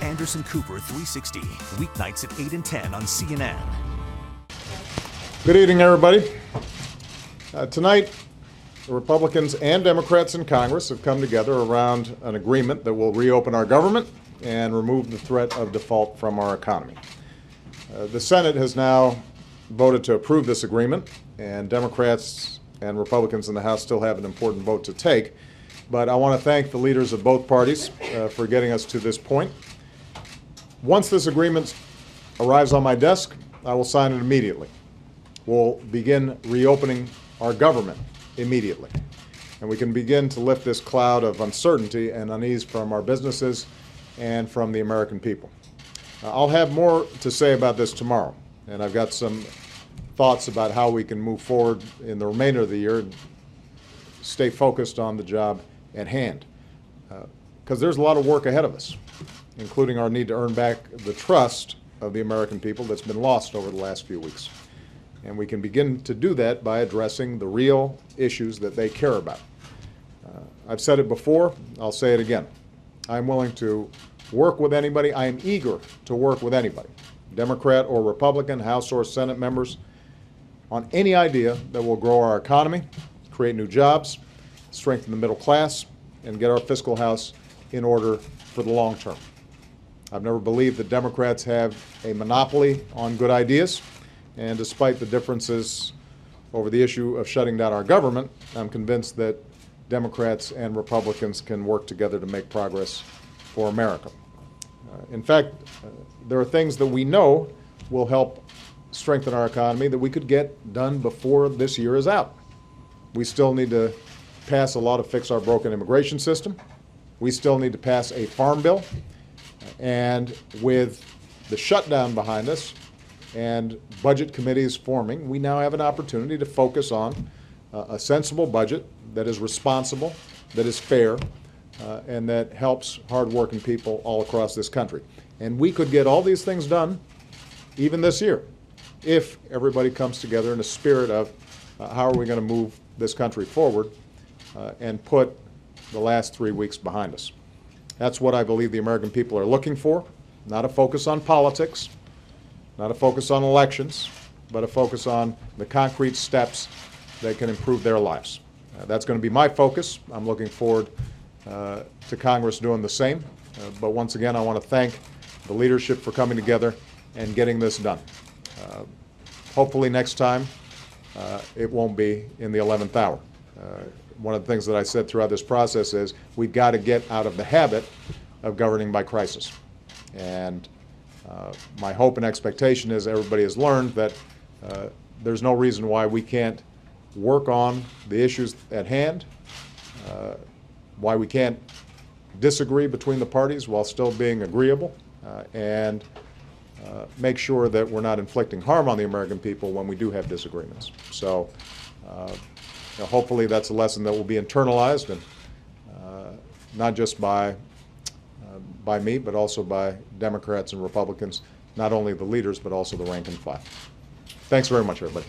Anderson Cooper 360, weeknights at 8 and 10 on CNN. Good evening, everybody. Tonight, the Republicans and Democrats in Congress have come together around an agreement that will reopen our government and remove the threat of default from our economy. The Senate has now voted to approve this agreement, and Democrats and Republicans in the House still have an important vote to take. But I want to thank the leaders of both parties for getting us to this point. Once this agreement arrives on my desk, I will sign it immediately. We'll begin reopening our government immediately. And we can begin to lift this cloud of uncertainty and unease from our businesses and from the American people. I'll have more to say about this tomorrow, and I've got some thoughts about how we can move forward in the remainder of the year and stay focused on the job at hand. Because there's a lot of work ahead of us, including our need to earn back the trust of the American people that's been lost over the last few weeks. And we can begin to do that by addressing the real issues that they care about. I've said it before, I'll say it again. I'm willing to work with anybody. I am eager to work with anybody, Democrat or Republican, House or Senate members, on any idea that will grow our economy, create new jobs, strengthen the middle class, and get our fiscal house in order for the long term. I've never believed that Democrats have a monopoly on good ideas. And despite the differences over the issue of shutting down our government, I'm convinced that Democrats and Republicans can work together to make progress for America. In fact, there are things that we know will help strengthen our economy that we could get done before this year is out. We still need to pass a law to fix our broken immigration system. We still need to pass a farm bill. And with the shutdown behind us, and budget committees forming, we now have an opportunity to focus on a sensible budget that is responsible, that is fair, and that helps hardworking people all across this country. And we could get all these things done even this year if everybody comes together in a spirit of how are we going to move this country forward and put the last 3 weeks behind us. That's what I believe the American people are looking for, not a focus on politics, not a focus on elections, but a focus on the concrete steps that can improve their lives. That's going to be my focus. I'm looking forward to Congress doing the same. But once again, I want to thank the leadership for coming together and getting this done. Hopefully next time it won't be in the 11th hour. One of the things that I said throughout this process is we've got to get out of the habit of governing by crisis. And my hope and expectation is everybody has learned that there's no reason why we can't work on the issues at hand, why we can't disagree between the parties while still being agreeable, and make sure that we're not inflicting harm on the American people when we do have disagreements. So hopefully that's a lesson that will be internalized, and not just by me, but also by Democrats and Republicans, not only the leaders, but also the rank and file. Thanks very much, everybody.